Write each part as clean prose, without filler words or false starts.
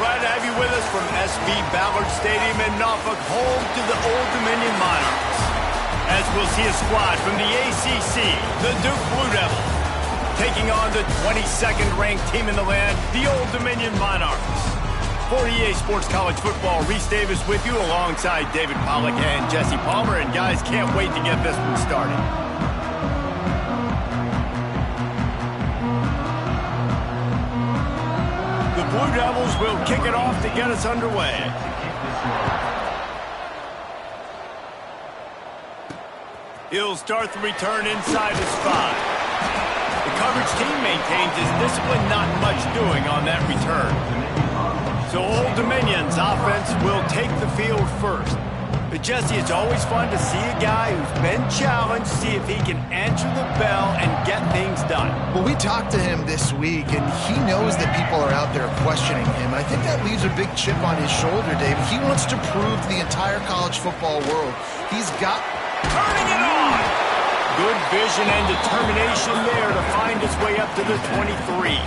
glad to have you with us from SB Ballard Stadium in Norfolk, home to the Old Dominion Monarchs. As we'll see a squad from the ACC, the Duke Blue Devils, taking on the 22nd ranked team in the land, the Old Dominion Monarchs. For EA Sports College Football, Reese Davis with you alongside David Pollack and Jesse Palmer. And guys, can't wait to get this one started. The Blue Devils will kick it off to get us underway. He'll start the return inside his 5. The coverage team maintains his discipline, not much doing on that return. So Old Dominion's offense will take the field first. But Jesse, it's always fun to see a guy who's been challenged, see if he can answer the bell and get things done. Well, we talked to him this week, and he knows that people are out there questioning him. I think that leaves a big chip on his shoulder, Dave. He wants to prove to the entire college football world he's got... Turning it on! Good vision and determination there to find his way up to the 23.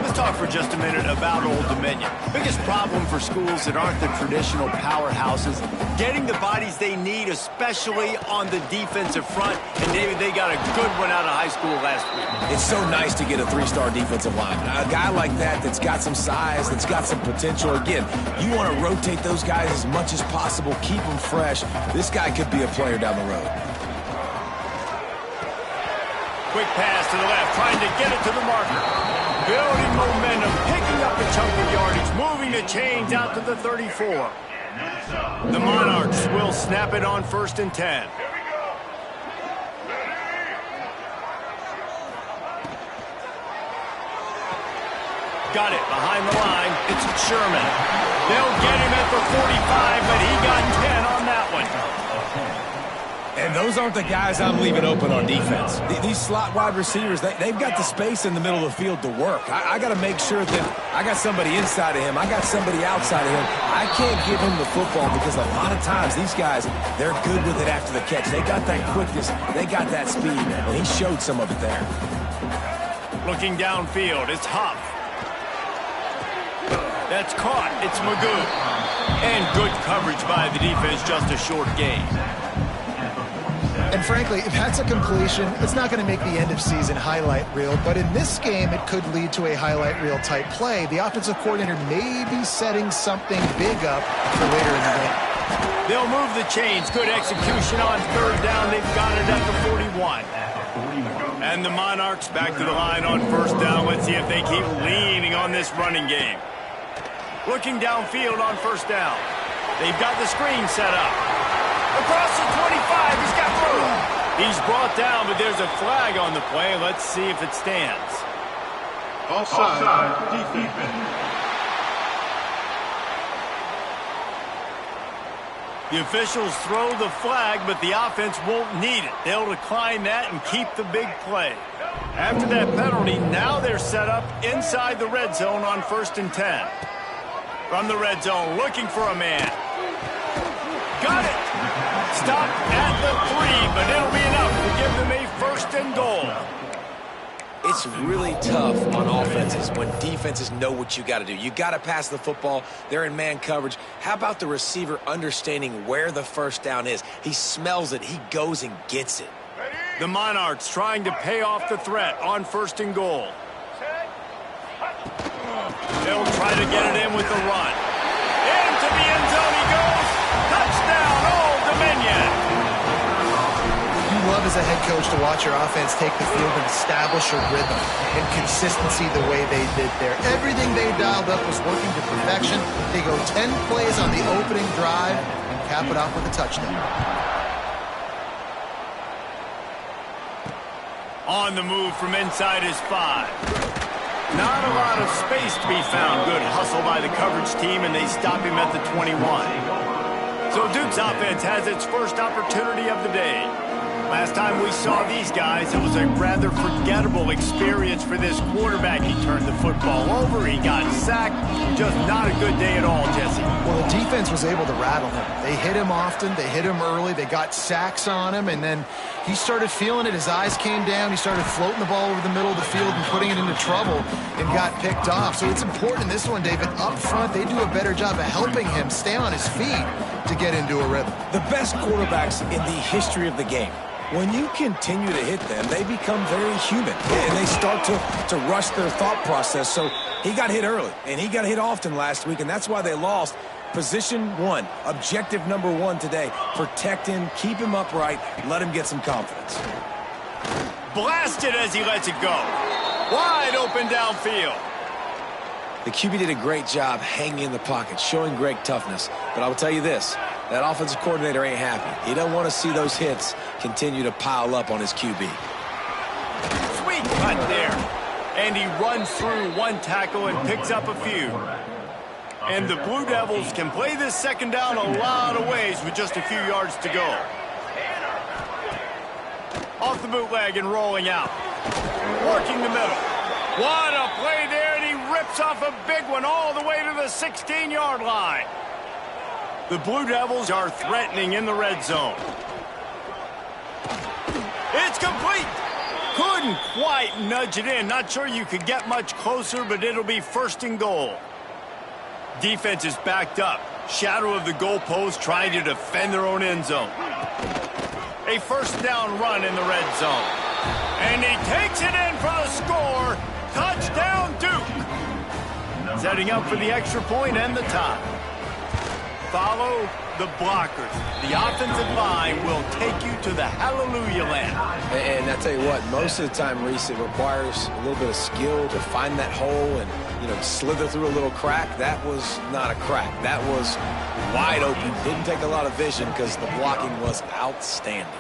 Let's talk for just a minute about Old Dominion. Biggest problem for schools that aren't the traditional powerhouses, getting the bodies they need, especially on the defensive front. And David, they got a good one out of high school last week. It's so nice to get a 3-star defensive lineman. A guy like that's got some size, that's got some potential. Again, you want to rotate those guys as much as possible, keep them fresh. This guy could be a player down the road. Quick pass to the left, trying to get it to the marker. Building momentum, picking up a chunk of yardage, moving the chains out to the 34. The Monarchs will snap it on 1st and 10. Got it behind the line. It's Sherman. They'll get him at the 45, but he got 10 on that one. And those aren't the guys I'm leaving open on defense. These slot wide receivers, they've got the space in the middle of the field to work. I got to make sure that I got somebody inside of him. I got somebody outside of him. I can't give him the football because a lot of times these guys, they're good with it after the catch. They got that quickness. They got that speed, and he showed some of it there. Looking downfield, it's Huff. That's caught. It's Magoo. And good coverage by the defense, just a short gain. And frankly, if that's a completion, it's not going to make the end-of-season highlight reel. But in this game, it could lead to a highlight reel type play. The offensive coordinator may be setting something big up for later in the game. They'll move the chains. Good execution on 3rd down. They've got it at the 41. And the Monarchs back to the line on 1st down. Let's see if they keep leaning on this running game. Looking downfield on 1st down. They've got the screen set up. Across the 25, he's got room. He's brought down, but there's a flag on the play. Let's see if it stands. Offside, defense. The officials throw the flag, but the offense won't need it. They'll decline that and keep the big play. After that penalty, now they're set up inside the red zone on 1st and 10. From the red zone, looking for a man. Got it. Stop at the 3, but it'll be enough to give them a 1st and goal. It's really tough on offenses when defenses know what you got to do. You got to pass the football. They're in man coverage. How about the receiver understanding where the 1st down is? He smells it. He goes and gets it. The Monarchs trying to pay off the threat on 1st and goal. They'll try to get it in with the run. Into the end zone he goes. Touchdown, Old Dominion. You love as a head coach to watch your offense take the field and establish a rhythm and consistency the way they did there. Everything they dialed up was working to perfection. They go 10 plays on the opening drive and cap it off with a touchdown. On the move from inside his 5. Not a lot of space to be found. Good hustle by the coverage team, and they stop him at the 21. So Duke's offense has its first opportunity of the day. Last time we saw these guys, it was a rather forgettable experience for this quarterback. He turned the football over, he got sacked. Just not a good day at all, Jesse. Well, the defense was able to rattle him. They hit him often, they hit him early, they got sacks on him, and then he started feeling it. His eyes came down, he started floating the ball over the middle of the field and putting it into trouble and got picked off. So it's important in this one, David. Up front, they do a better job of helping him stay on his feet to get into a rhythm. The best quarterbacks in the history of the game, when you continue to hit them, they become very human, and they start to rush their thought process. So he got hit early, and he got hit often last week, and that's why they lost. Position one, objective number one today, protect him, keep him upright, let him get some confidence. Blasted as he lets it go. Wide open downfield. The QB did a great job hanging in the pocket, showing great toughness. But I will tell you this, that offensive coordinator ain't happy. He doesn't want to see those hits continue to pile up on his QB. Sweet cut there. And he runs through one tackle and picks up a few. And the Blue Devils can play this second down a lot of ways with just a few yards to go. Off the bootleg and rolling out. Working the middle. What a play there, and he rips off a big one all the way to the 16-yard line. The Blue Devils are threatening in the red zone. It's complete. Couldn't quite nudge it in. Not sure you could get much closer, but it'll be first and goal. Defense is backed up. Shadow of the goalpost trying to defend their own end zone. A first down run in the red zone. And he takes it in for the score. Touchdown, Duke. Setting up for the extra point and the tie. Follow the blockers. The offensive line will take you to the hallelujah land. And I tell you what, most of the time, Reese, it requires a little bit of skill to find that hole and, slither through a little crack. That was not a crack. That was wide open. Didn't take a lot of vision because the blocking was outstanding.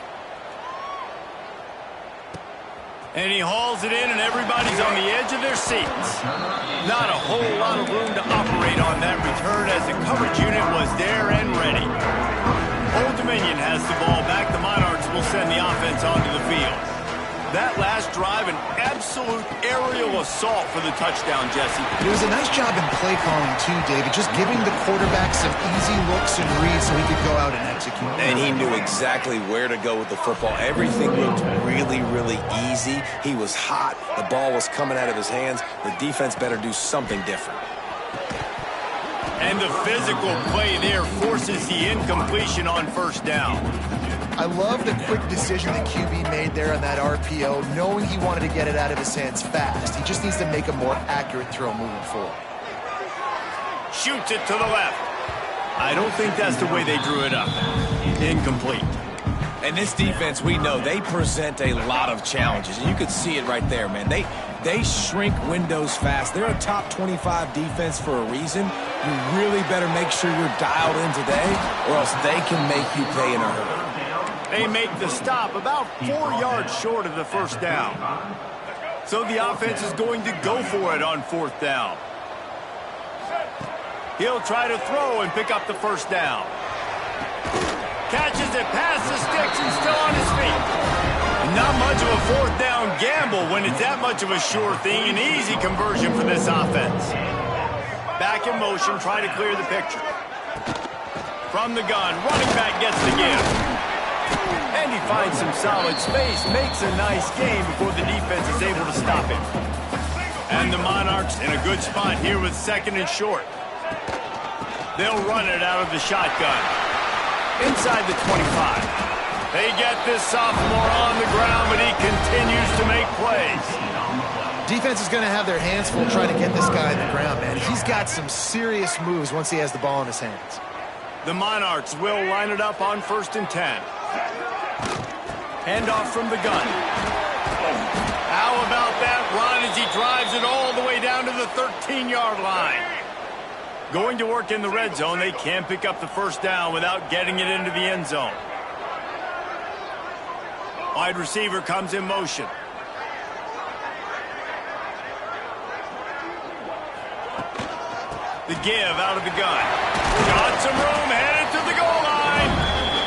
And he hauls it in, and everybody's on the edge of their seats. Not a whole lot of room to operate on that return as the coverage unit was there and ready. Old Dominion has the ball back. The Monarchs will send the offense onto the field. That last drive, an absolute aerial assault for the touchdown, Jesse. It was a nice job in play calling, too, David. Just giving the quarterback some easy looks and reads so he could go out and execute. And he knew exactly where to go with the football. Everything looked really, really easy. He was hot. The ball was coming out of his hands. The defense better do something different. And the physical play there forces the incompletion on first down. I love the quick decision the QB made there on that RPO, knowing he wanted to get it out of his hands fast. He just needs to make a more accurate throw moving forward. Shoots it to the left. I don't think that's the way they drew it up. Incomplete. And this defense, we know, they present a lot of challenges. And you could see it right there, man. They shrink windows fast. They're a top 25 defense for a reason. You really better make sure you're dialed in today, or else they can make you pay in a hurry. They make the stop about 4 yards short of the first down. So the offense is going to go for it on fourth down. He'll try to throw and pick up the first down. Catches it past the sticks and still on his feet. Not much of a fourth down gamble when it's that much of a sure thing. An easy conversion for this offense. Back in motion, try to clear the picture. From the gun, running back gets the give. And he finds some solid space, makes a nice game before the defense is able to stop him. And the Monarchs in a good spot here with second and short. They'll run it out of the shotgun. Inside the 25. They get this sophomore on the ground, but he continues to make plays. Defense is going to have their hands full trying to get this guy on the ground, man. He's got some serious moves once he has the ball in his hands. The Monarchs will line it up on 1st and 10. Handoff from the gun. How about that run as he drives it all the way down to the 13-yard line? Going to work in the red zone, they can pick up the first down without getting it into the end zone. Wide receiver comes in motion. The give out of the gun. Got some room, headed to the goal line.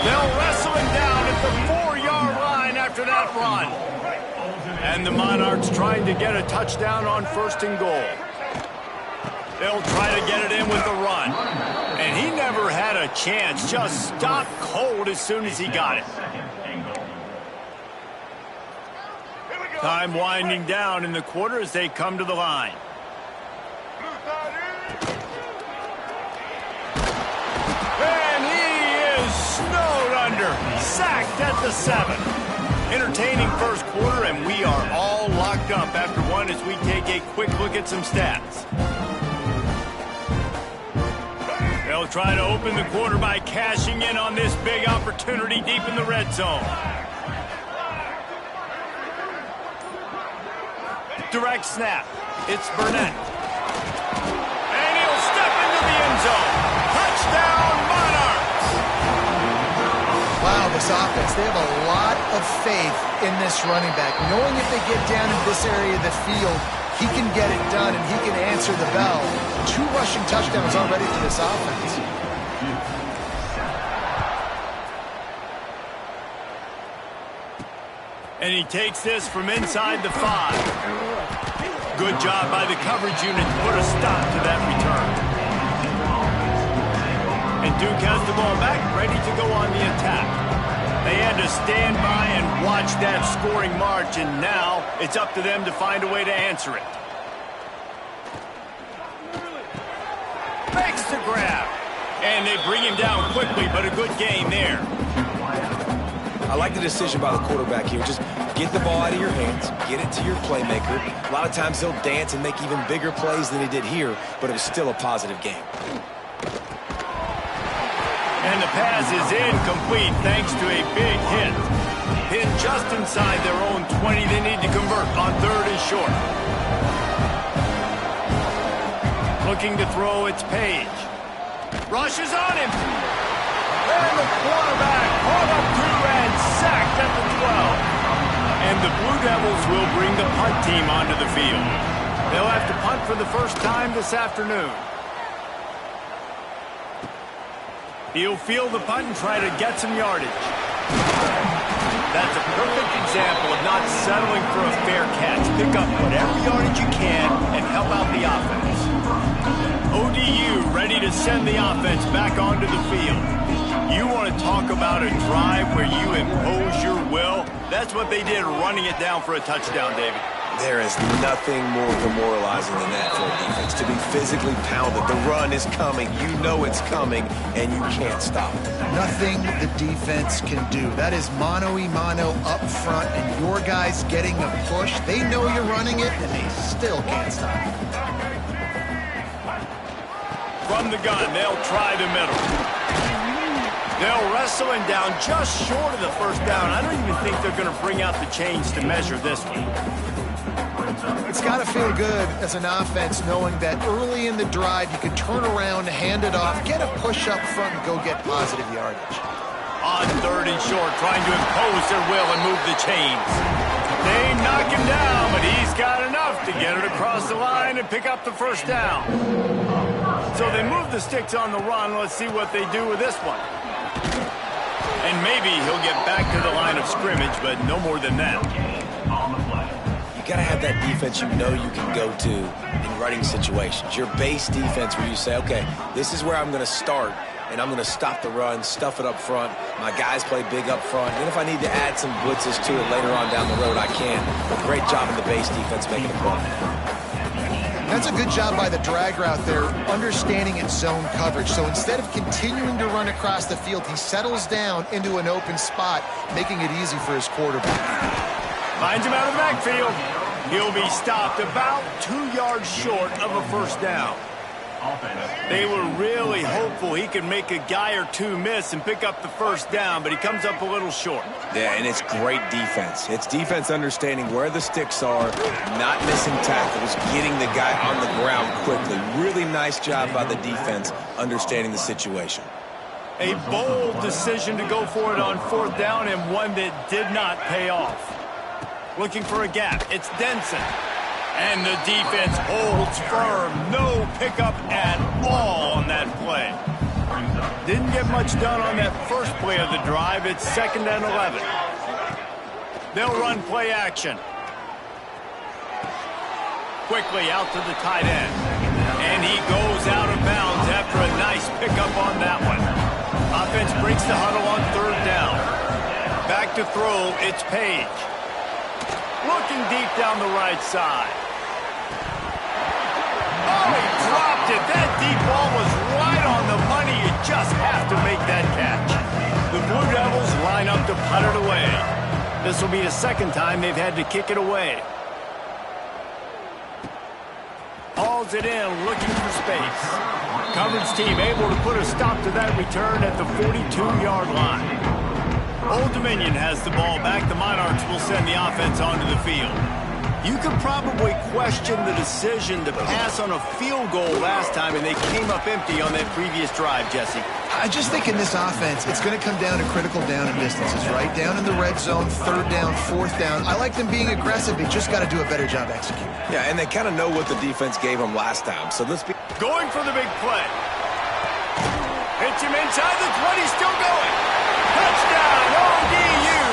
They'll wrestle him down at the 4-yard line that run. And the Monarchs trying to get a touchdown on 1st and goal. They'll try to get it in with the run. And he never had a chance. Just stopped cold as soon as he got it. Time winding down in the quarter as they come to the line. And he is snowed under. Sacked at the 7. Entertaining first quarter, and we are all locked up after one as we take a quick look at some stats. They'll try to open the quarter by cashing in on this big opportunity deep in the red zone. Direct snap. It's Burnett. And he'll step into the end zone. Touchdown, Monarchs! Wow, this offense, they have a lot of faith in this running back. Knowing if they get down in this area of the field, he can get it done and he can answer the bell. 2 rushing touchdowns already for this offense. And he takes this from inside the 5. Good job by the coverage unit to put a stop to that return. And Duke has the ball back, ready to go on the attack. They had to stand by and watch that scoring march, and now it's up to them to find a way to answer it. Makes the grab. And they bring him down quickly, but a good gain there. I like the decision by the quarterback here. Just get the ball out of your hands, get it to your playmaker. A lot of times he'll dance and make even bigger plays than he did here, but it was still a positive game. And the pass is incomplete thanks to a big hit. Pinned just inside their own 20. They need to convert on 3rd and short. Looking to throw, it's Page. Rushes on him. And the quarterback caught up to and sacked at the 12. And the Blue Devils will bring the punt team onto the field. They'll have to punt for the first time this afternoon. He'll field the punt and try to get some yardage. That's a perfect example of not settling for a fair catch. Pick up whatever yardage you can and help out the offense. ODU ready to send the offense back onto the field. You want to talk about a drive where you impose your will? That's what they did, running it down for a touchdown, David. There is nothing more demoralizing than that for a defense. To be physically pounded. The run is coming. You know it's coming, and you can't stop it. Nothing the defense can do. That is mano-a-mano up front, and your guys getting a push. They know you're running it, and they still can't stop it. From the gun, they'll try the middle. They'll wrestle him down just short of the first down. I don't even think they're going to bring out the chains to measure this one. It's got to feel good as an offense knowing that early in the drive you can turn around, hand it off, get a push up front, and go get positive yardage. On 3rd and short, trying to impose their will and move the chains. They knock him down, but he's got enough to get it across the line and pick up the first down. So they move the sticks on the run. Let's see what they do with this one. And maybe he'll get back to the line of scrimmage, but no more than that. You got to have that defense you know you can go to in running situations. Your base defense where you say, okay, this is where I'm going to start, and I'm going to stop the run, stuff it up front. My guys play big up front. And if I need to add some blitzes to it later on down the road, I can. But great job in the base defense making a play. That's a good job by the drag route there, understanding its zone coverage. So instead of continuing to run across the field, he settles down into an open spot, making it easy for his quarterback. Finds him out of the backfield. He'll be stopped about 2 yards short of a first down. They were really hopeful he could make a guy or two miss and pick up the first down, but he comes up a little short. Yeah, and it's great defense. It's defense understanding where the sticks are, not missing tackles, getting the guy on the ground quickly. Really nice job by the defense understanding the situation. A bold decision to go for it on 4th down, and one that did not pay off. Looking for a gap. It's Denson. And the defense holds firm. No pickup at all on that play. Didn't get much done on that first play of the drive. It's 2nd and 11. They'll run play action. Quickly out to the tight end. And he goes out of bounds after a nice pickup on that one. Offense breaks the huddle on third down. Back to throw, it's Page. Looking deep down the right side. Oh, he dropped it. That deep ball was right on the money. You just have to make that catch. The Blue Devils line up to punt it away. This will be the second time they've had to kick it away. Hauls it in, looking for space. Coverage team able to put a stop to that return at the 42-yard line. Old Dominion has the ball back. The Monarchs will send the offense onto the field. You could probably question the decision to pass on a field goal last time, and they came up empty on that previous drive, Jesse. I just think in this offense, it's going to come down to critical down and distances, right? Down in the red zone, third down, fourth down. I like them being aggressive. They just got to do a better job executing. Yeah, and they kind of know what the defense gave them last time. So let's be going for the big play. Hits him inside the 20, still going. Touchdown, ODU.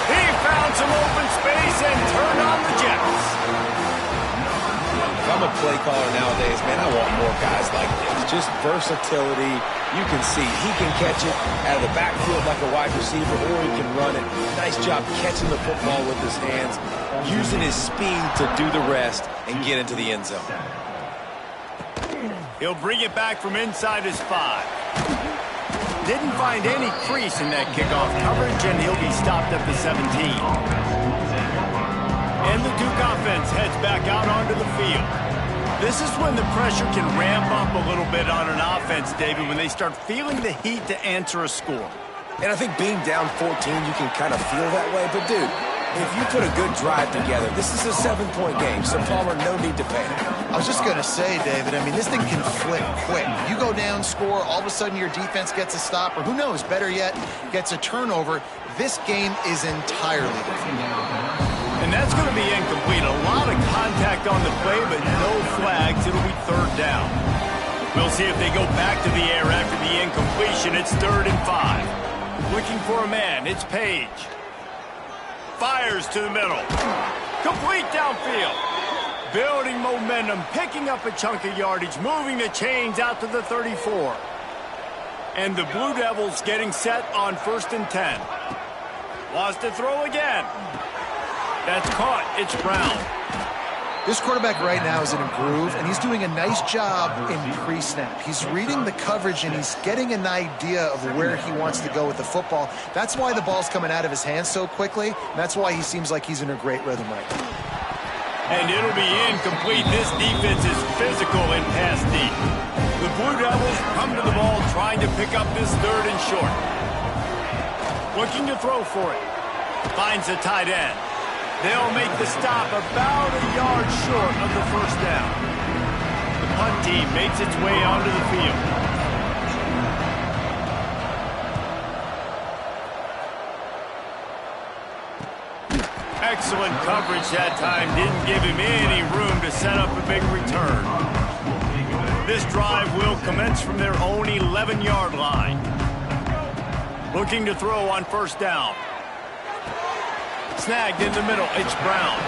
He found some open space and turned on the Jets. If I'm a play caller nowadays, man, I want more guys like this. Just versatility. You can see he can catch it out of the backfield like a wide receiver, or he can run it. Nice job catching the football with his hands, using his speed to do the rest and get into the end zone. He'll bring it back from inside his 5. Didn't find any crease in that kickoff coverage, and he'll be stopped at the 17. And the Duke offense heads back out onto the field. This is when the pressure can ramp up a little bit on an offense, David, when they start feeling the heat to answer a score. And I think being down 14, you can kind of feel that way. But, dude, if you put a good drive together, this is a 7-point game, so Palmer, no need to panic. I was just going to say, David, I mean, this thing can flip quick. You go down, score, all of a sudden your defense gets a stop, or who knows, better yet, gets a turnover. This game is entirely different. And that's going to be incomplete. A lot of contact on the play, but no flags. It'll be third down. We'll see if they go back to the air after the incompletion. It's 3rd and 5. Looking for a man. It's Page. Fires to the middle. Complete downfield. Building momentum, picking up a chunk of yardage, moving the chains out to the 34. And the Blue Devils getting set on 1st and 10. Wants to throw again. That's caught. It's Brown. This quarterback right now is in a groove, and he's doing a nice job in pre-snap. He's reading the coverage, and he's getting an idea of where he wants to go with the football. That's why the ball's coming out of his hands so quickly, and that's why he seems like he's in a great rhythm right now. And it'll be incomplete. This defense is physical and pass deep. The Blue Devils come to the ball trying to pick up this 3rd and short. Looking to throw for it. Finds the tight end. They'll make the stop about a yard short of the 1st down. The punt team makes its way onto the field. Excellent coverage that time. Didn't give him any room to set up a big return. This drive will commence from their own 11-yard line. Looking to throw on 1st down. Snagged in the middle. It's Brown.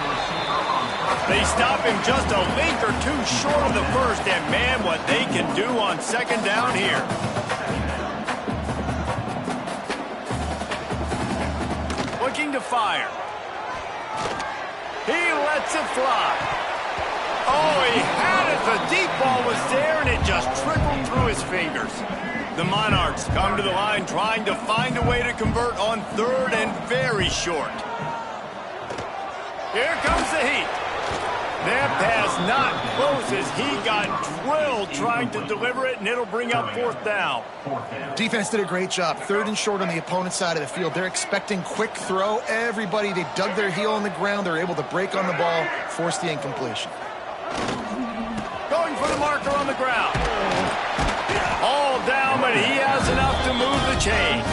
They stop him just a link or two short of the 1st, and man, what they can do on 2nd down here. Looking to fire. He lets it fly. Oh, he had it. The deep ball was there, and it just trickled through his fingers. The Monarchs come to the line trying to find a way to convert on 3rd and very short. Here comes the heat. That pass not close as he got drilled trying to deliver it, and it'll bring up 4th down. Defense did a great job. 3rd and short on the opponent's side of the field. They're expecting quick throw. Everybody, they dug their heel on the ground. They're able to break on the ball, force the incompletion. Going for the marker on the ground. All down, but he has enough to move the chains.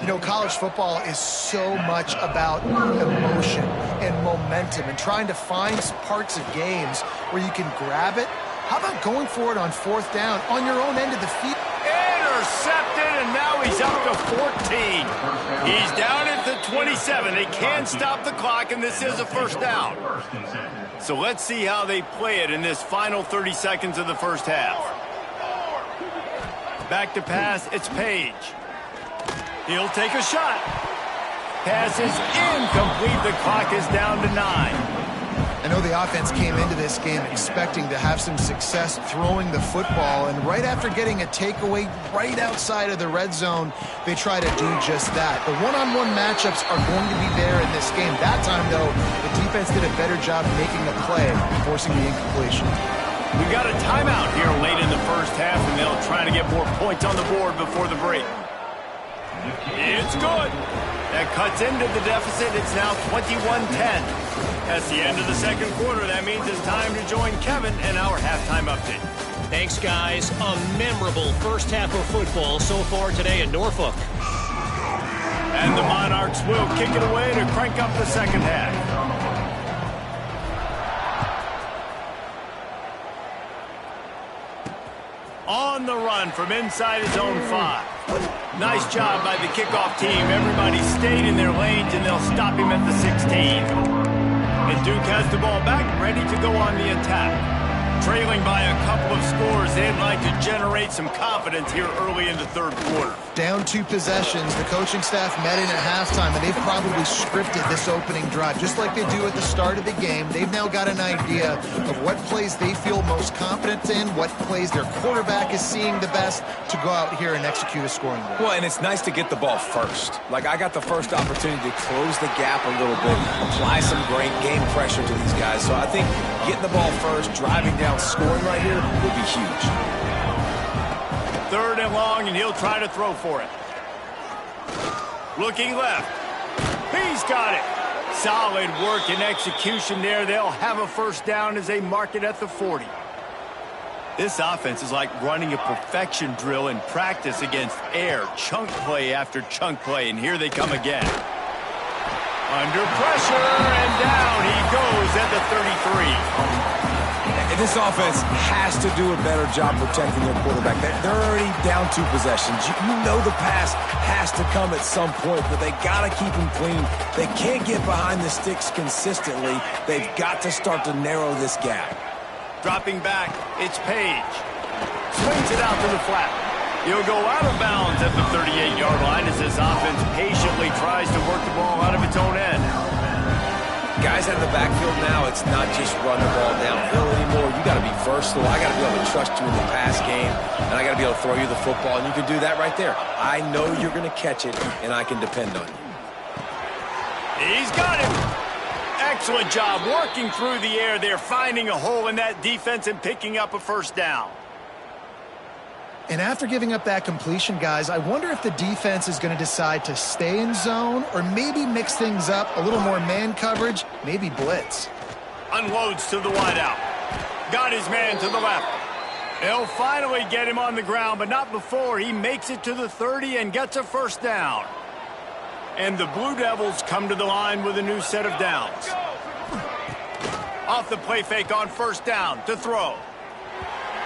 You know, college football is so much about emotion and momentum and trying to find parts of games where you can grab it. How about going for it on 4th down on your own end of the field? Intercepted, and now he's up to 14. He's down at the 27. They can stop the clock, and this is a first down. So let's see how they play it in this final 30 seconds of the first half. Back to pass, it's Page. He'll take a shot. Pass is incomplete. The clock is down to 9. I know the offense came into this game expecting to have some success throwing the football, and right after getting a takeaway right outside of the red zone, they try to do just that. The one-on-one matchups are going to be there in this game. That time, though, the defense did a better job making a play, forcing the incompletion. We got a timeout here late in the first half, and they'll try to get more points on the board before the break. It's good. That cuts into the deficit. It's now 21-10. That's the end of the second quarter. That means it's time to join Kevin and our halftime update. Thanks, guys. A memorable first half of football so far today in Norfolk. And the Monarchs will kick it away to crank up the second half. On the run from inside his own 5. Nice job by the kickoff team. Everybody stayed in their lanes, and they'll stop him at the 16. And Duke has the ball back, ready to go on the attack. Trailing by a couple of scores, they'd like to generate some confidence here early in the third quarter. Down 2 possessions, the coaching staff met in at halftime, and they've probably scripted this opening drive. Just like they do at the start of the game, they've now got an idea of what plays they feel most confident in, what plays their quarterback is seeing the best to go out here and execute a scoring drive. Well, and it's nice to get the ball first. Like, I got the first opportunity to close the gap a little bit, apply some great game pressure to these guys. So I think getting the ball first, driving down, scoring right here would be huge. 3rd and long, and he'll try to throw for it. Looking left. He's got it. Solid work and execution there. They'll have a first down as they mark it at the 40. This offense is like running a perfection drill in practice against air. Chunk play after chunk play, and here they come again. Under pressure, and down he goes at the 33. This offense has to do a better job protecting their quarterback. They're already down 2 possessions. You know the pass has to come at some point, but they got to keep him clean. They can't get behind the sticks consistently. They've got to start to narrow this gap. Dropping back, it's Page. Swings it out to the flat. He'll go out of bounds at the 38-yard line as this offense patiently tries to work the ball out of its own end. Guys out of the backfield now, it's not just run the ball downhill anymore. You got to be versatile. I got to be able to trust you in the pass game, and I got to be able to throw you the football, and you can do that right there. I know you're going to catch it, and I can depend on you. He's got it. Excellent job working through the air there, finding a hole in that defense and picking up a first down. And after giving up that completion, guys, I wonder if the defense is going to decide to stay in zone or maybe mix things up, a little more man coverage, maybe blitz. Unloads to the wideout. Got his man to the left. They'll finally get him on the ground, but not before he makes it to the 30 and gets a first down. And the Blue Devils come to the line with a new set of downs. Off the play fake on first down to throw.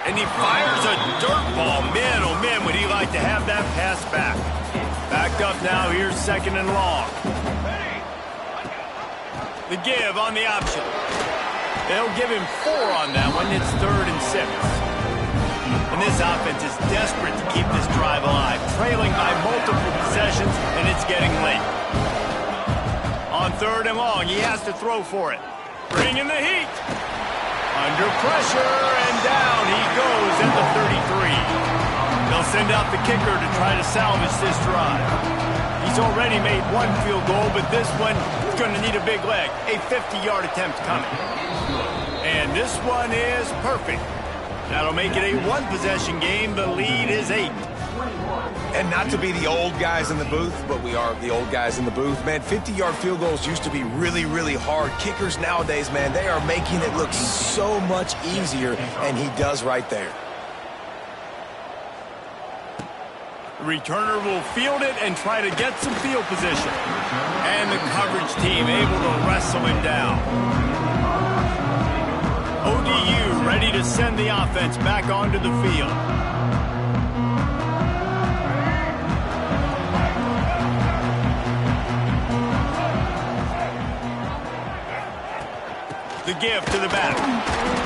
And he fires a dirt ball. Man, oh man, would he like to have that pass back. Backed up now, here's 2nd and long. The give on the option. They'll give him 4 on that one. It's 3rd and 6. And this offense is desperate to keep this drive alive, trailing by multiple possessions, and it's getting late. On 3rd and long, he has to throw for it. Bringing the heat. Under pressure, and down he goes at the 33. They'll send out the kicker to try to salvage this drive. He's already made 1 field goal, but this one is going to need a big leg. A 50-yard attempt coming. And this one is perfect. That'll make it a 1-possession game. The lead is 8. And not to be the old guys in the booth, but we are the old guys in the booth. Man, 50-yard field goals used to be really, really hard. Kickers nowadays, man, they are making it look so much easier, and he does right there. The returner will field it and try to get some field position. And the coverage team able to wrestle him down. ODU ready to send the offense back onto the field. The give to the back.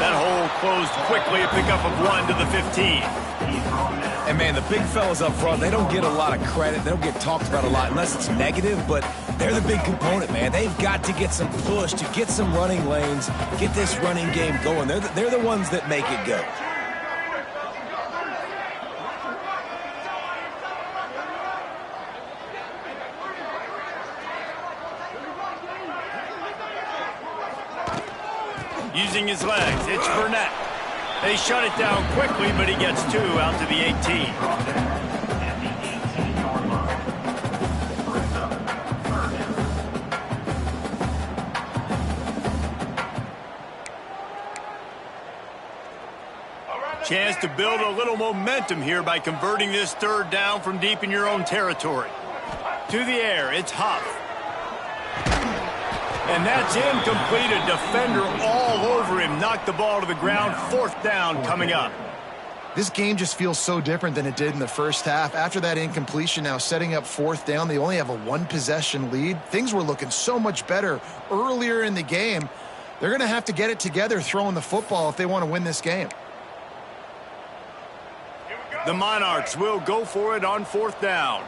That hole closed quickly, a pickup of 1 to the 15. And, man, the big fellas up front, they don't get a lot of credit. They don't get talked about a lot unless it's negative, but they're the big component, man. They've got to get some push, to get some running lanes, get this running game going. They're the ones that make it go. Using his legs, it's Burnett. They shut it down quickly, but he gets 2 out to the 18. Chance to build a little momentum here by converting this third down from deep in your own territory. To the air, it's Huff. And that's incomplete. A defender all over him. Knocked the ball to the ground. 4th down coming up. This game just feels so different than it did in the first half. After that incompletion, now setting up 4th down, they only have a 1-possession lead. Things were looking so much better earlier in the game. They're going to have to get it together throwing the football if they want to win this game. The Monarchs will go for it on 4th down.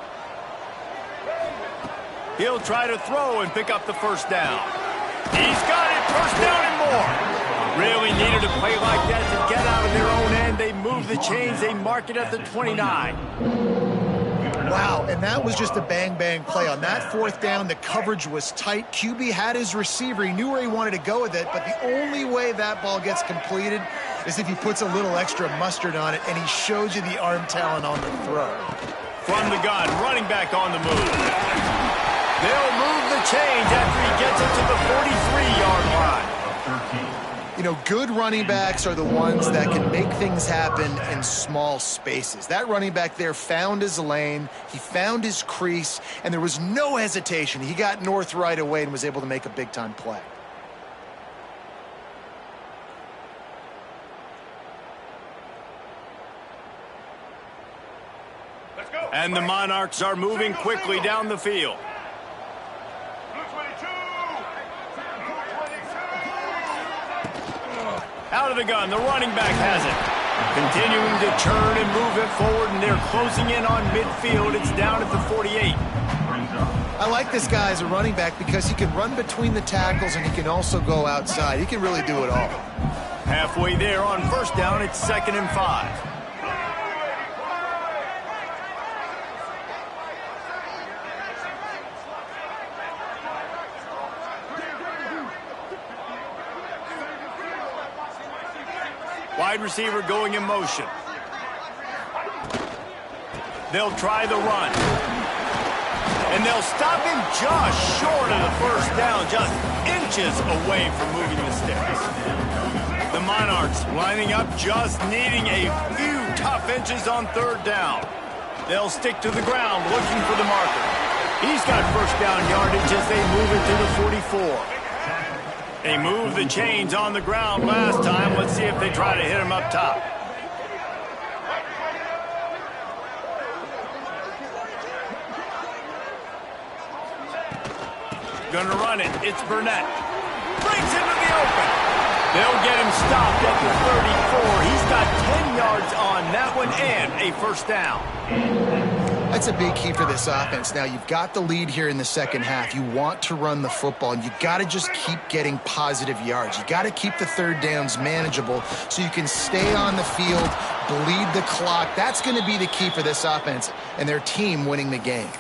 He'll try to throw and pick up the 1st down. He's got it, 1st down and more. Really needed a play like that to get out of their own end. They move the chains. They mark it at the 29. Wow, and that was just a bang-bang play. On that 4th down, the coverage was tight. QB had his receiver. He knew where he wanted to go with it, but the only way that ball gets completed is if he puts a little extra mustard on it, and he shows you the arm talent on the throw. From the gun, running back on the move. They'll move the chains after he gets it to the 43-yard line. You know, good running backs are the ones that can make things happen in small spaces. That running back there found his lane, he found his crease, and there was no hesitation. He got north right away and was able to make a big-time play. And the Monarchs are moving quickly down the field. Out of the gun, the running back has it. Continuing to turn and move it forward, and they're closing in on midfield. It's down at the 48. I like this guy as a running back because he can run between the tackles and he can also go outside. He can really do it all. Halfway there on 1st down, it's 2nd and 5. Wide receiver going in motion. They'll try the run. And they'll stop him just short of the 1st down, just inches away from moving the sticks. The Monarchs lining up, just needing a few tough inches on 3rd down. They'll stick to the ground looking for the marker. He's got 1st down yardage as they move it to the 44. They moved the chains on the ground last time. Let's see if they try to hit him up top. Gonna run it. It's Burnett. Brings into the open. They'll get him stopped at the 34. He's got 10 yards on that one and a 1st down. That's a big key for this offense. Now, you've got the lead here in the second half. You want to run the football, and you got to just keep getting positive yards. You got to keep the 3rd downs manageable so you can stay on the field, bleed the clock. That's going to be the key for this offense and their team winning the game.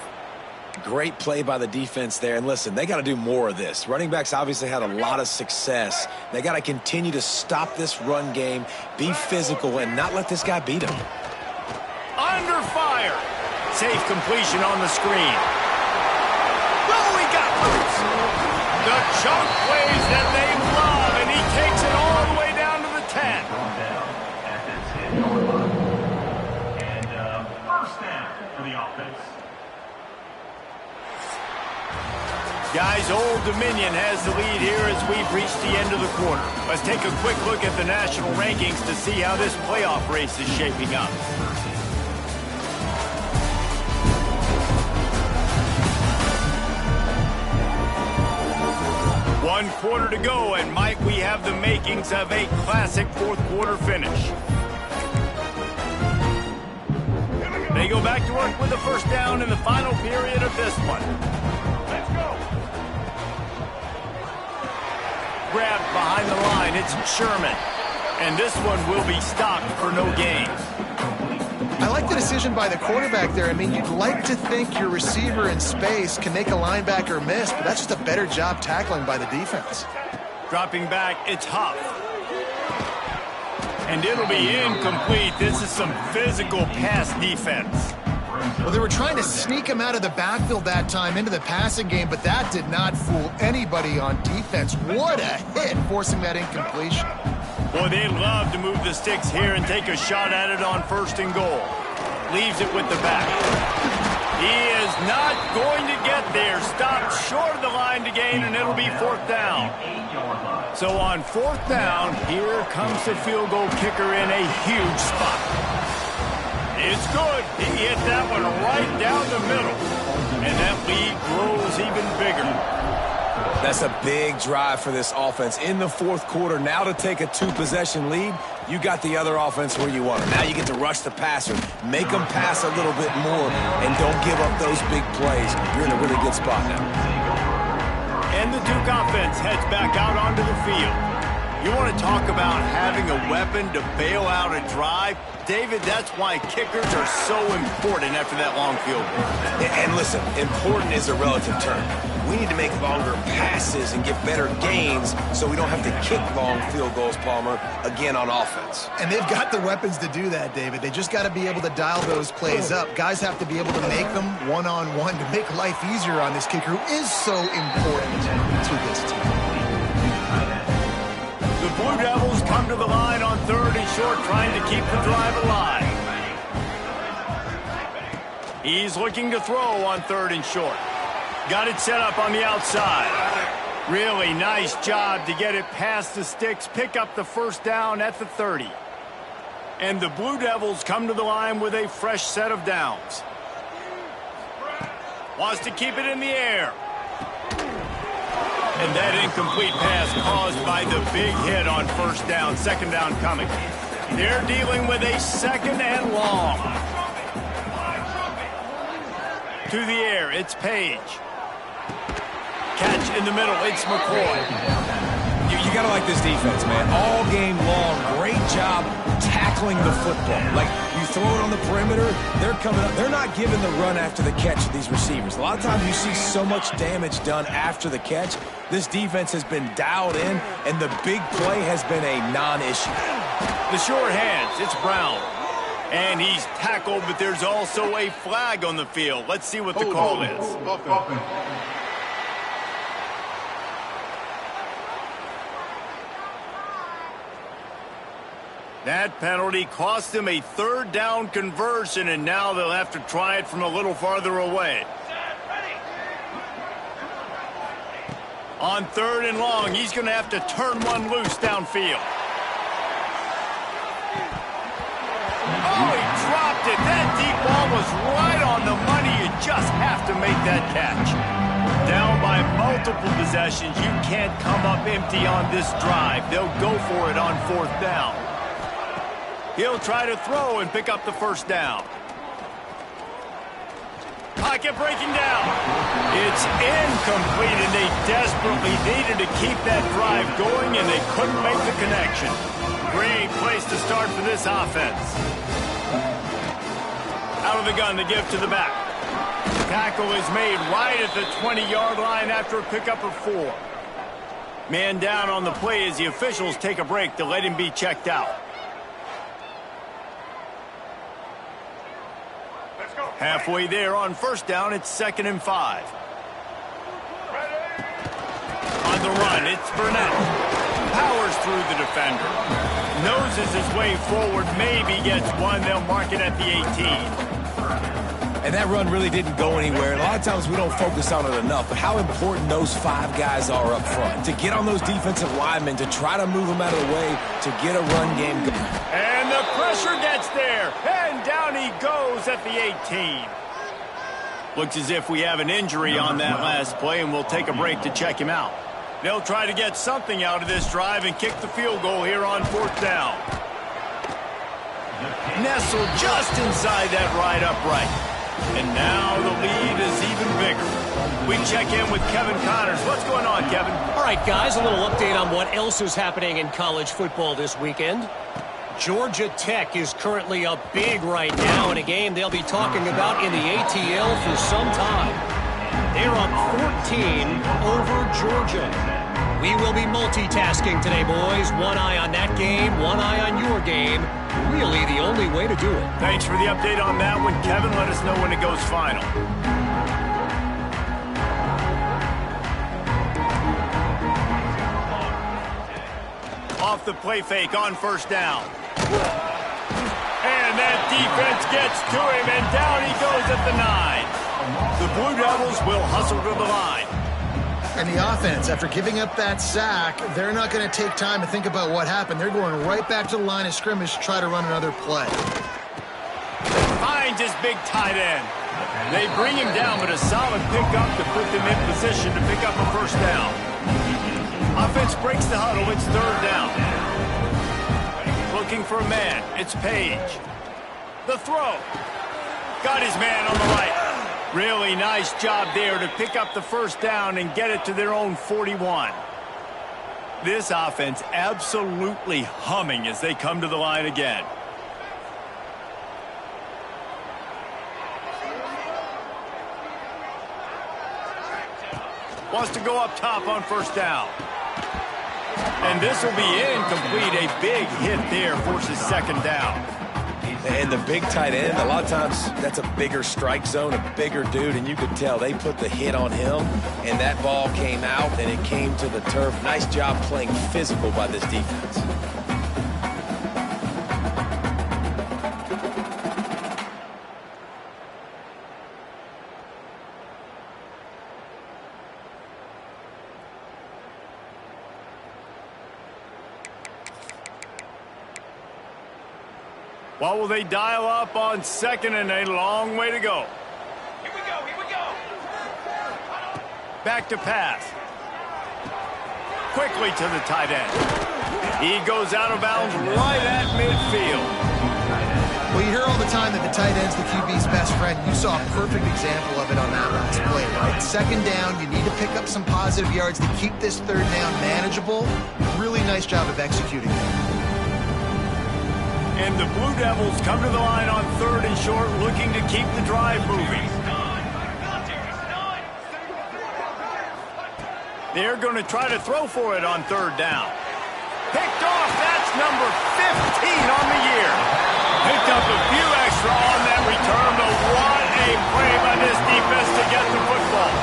Great play by the defense there. And listen, they got to do more of this. Running backs obviously had a lot of success. They got to continue to stop this run game, be physical, and not let this guy beat them. Under fire. Safe completion on the screen. Oh, he got loose. The chunk plays that they love, and he takes it all the way down to the 10. And 1st down for the offense. Guys, Old Dominion has the lead here as we've reached the end of the quarter. Let's take a quick look at the national rankings to see how this playoff race is shaping up. 1 quarter to go, and might we have the makings of a classic fourth quarter finish. They go back to work with the first down in the final period of this one. Let's go. Grabbed behind the line, it's Sherman. And this one will be stopped for no gain. I like the decision by the quarterback there. I mean, you'd like to think your receiver in space can make a linebacker miss, but that's just a better job tackling by the defense. Dropping back, it's Huff. And it'll be incomplete. This is some physical pass defense. Well, they were trying to sneak him out of the backfield that time into the passing game, but that did not fool anybody on defense. What a hit, forcing that incompletion. Boy, they'd love to move the sticks here and take a shot at it on 1st and goal. Leaves it with the back. He is not going to get there. Stopped short of the line to gain, and it'll be 4th down. So on 4th down, here comes the field goal kicker in a huge spot. It's good. He hit that one right down the middle. And that lead grows even bigger. That's a big drive for this offense in the 4th quarter. Now to take a 2-possession lead, you got the other offense where you want them. Now you get to rush the passer, make them pass a little bit more, and don't give up those big plays. You're in a really good spot now. And the Duke offense heads back out onto the field. You want to talk about having a weapon to bail out a drive? David, that's why kickers are so important after that long field goal. And listen, important is a relative term. We need to make longer passes and get better gains so we don't have to kick long field goals, Palmer, again on offense. And they've got the weapons to do that, David. They just got to be able to dial those plays up. Guys have to be able to make them one-on-one to make life easier on this kicker, who is so important to this team. The Blue Devils come to the line on 3rd and short, trying to keep the drive alive. He's looking to throw on 3rd and short. Got it set up on the outside. Really nice job to get it past the sticks, pick up the 1st down at the 30. And the Blue Devils come to the line with a fresh set of downs. Wants to keep it in the air. And that incomplete pass caused by the big hit on 1st down, 2nd down coming. They're dealing with a 2nd and long. To the air, it's Page. Catch in the middle, it's McCoy. You got to like this defense, man. All game long, great job tackling the football. Like, you throw it on the perimeter, they're coming up. They're not giving the run after the catch to these receivers. A lot of times you see so much damage done after the catch. This defense has been dialed in, and the big play has been a non-issue. The short hands, it's Brown. And he's tackled, but there's also a flag on the field. Let's see what the call is. That penalty cost them a 3rd down conversion, and now they'll have to try it from a little farther away. On 3rd and long, he's going to have to turn one loose downfield. Oh, he dropped it. That deep ball was right on the money. You just have to make that catch. Down by multiple possessions, you can't come up empty on this drive. They'll go for it on 4th down. He'll try to throw and pick up the 1st down. Pocket breaking down. It's incomplete, and they desperately needed to keep that drive going, and they couldn't make the connection. Great place to start for this offense. Out of the gun to give to the back. Tackle is made right at the 20-yard line after a pickup of 4. Man down on the play as the officials take a break to let him be checked out. Halfway there on 1st down, it's 2nd and 5. On the run, it's Burnett. Powers through the defender. Noses his way forward, maybe gets one. They'll mark it at the 18. And that run really didn't go anywhere. And a lot of times we don't focus on it enough, but how important those 5 guys are up front. To get on those defensive linemen, to try to move them out of the way, to get a run game going. And the pressure gets there. And down he goes at the 18. Looks as if we have an injury on that last play, and we'll take a break to check him out. They'll try to get something out of this drive and kick the field goal here on 4th down. Nestled just inside that right upright. And now the lead is even bigger. We check in with Kevin Connors. What's going on, Kevin? All right, guys, a little update on what else is happening in college football this weekend. Georgia Tech is currently up big right now in a game they'll be talking about in the ATL for some time. They're up 14 over Georgia. We will be multitasking today, boys. One eye on that game, one eye on your game. Really the only way to do it. Thanks for the update on that one, Kevin. Let us know when it goes final. Off the play fake on 1st down. And that defense gets to him, and down he goes at the 9. The Blue Devils will hustle to the line. And the offense, after giving up that sack, they're not going to take time to think about what happened. They're going right back to the line of scrimmage to try to run another play. Finds his big tight end. They bring him down, but a solid pickup to put them in position to pick up a 1st down. Offense breaks the huddle. It's 3rd down. Looking for a man. It's Page. The throw. Got his man on the right. Really nice job there to pick up the 1st down and get it to their own 41. This offense absolutely humming as they come to the line again. Wants to go up top on 1st down. And this will be incomplete. A big hit there forces 2nd down. And the big tight end, a lot of times that's a bigger strike zone, a bigger dude, and you could tell they put the hit on him, and that ball came out, and it came to the turf. Nice job playing physical by this defense. What will they dial up on 2nd and a long way to go? Here we go, here we go. Back to pass. Quickly to the tight end. He goes out of bounds right at midfield. Well, you hear all the time that the tight end's the QB's best friend. You saw a perfect example of it on that last play, right? 2nd down, you need to pick up some positive yards to keep this 3rd down manageable. Really nice job of executing there. And the Blue Devils come to the line on 3rd and short, looking to keep the drive moving. They're going to try to throw for it on 3rd down. Picked off. That's number 15 on the year. Picked up a few extra on that return, but what a play by this defense to get the football.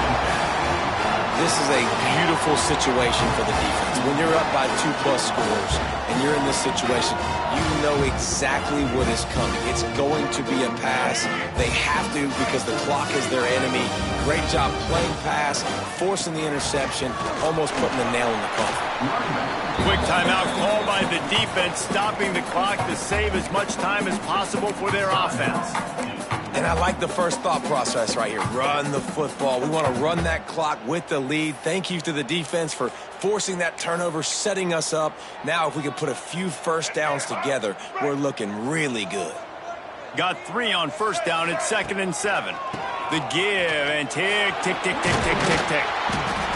This is a beautiful situation for the defense. When you're up by 2+ scores and you're in this situation, you know exactly what is coming. It's going to be a pass. They have to because the clock is their enemy. Great job playing pass, forcing the interception, almost putting the nail in the coffin. Quick timeout call by the defense, stopping the clock to save as much time as possible for their offense. And I like the first thought process right here. Run the football. We want to run that clock with the lead. Thank you to the defense for forcing that turnover, setting us up. Now if we can put a few 1st downs together, we're looking really good. Got 3 on 1st down at 2nd and 7. The give and tick, tick, tick, tick, tick, tick, tick.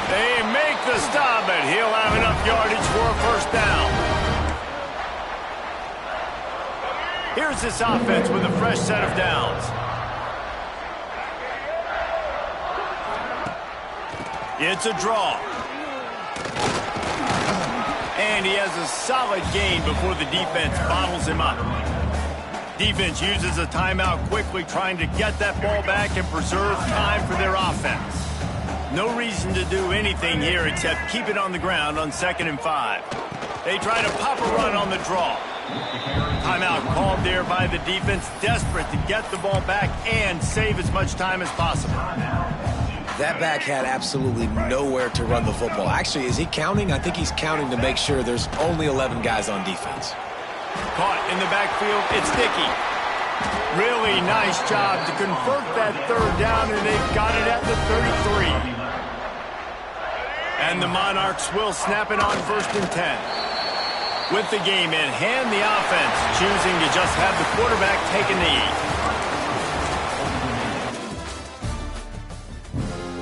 They make the stop, but he'll have enough yardage for a 1st down. Here's this offense with a fresh set of downs. It's a draw. And he has a solid gain before the defense bottles him up. Defense uses a timeout quickly, trying to get that ball back and preserve time for their offense. No reason to do anything here except keep it on the ground on 2nd and 5. They try to pop a run on the draw. Timeout called there by the defense, desperate to get the ball back and save as much time as possible. That back had absolutely nowhere to run the football. Actually, is he counting? I think he's counting to make sure there's only 11 guys on defense. Caught in the backfield, it's Dickey. Really nice job to convert that 3rd down, and they've got it at the 33. And the Monarchs will snap it on 1st and 10. With the game in hand, the offense choosing to just have the quarterback take a knee.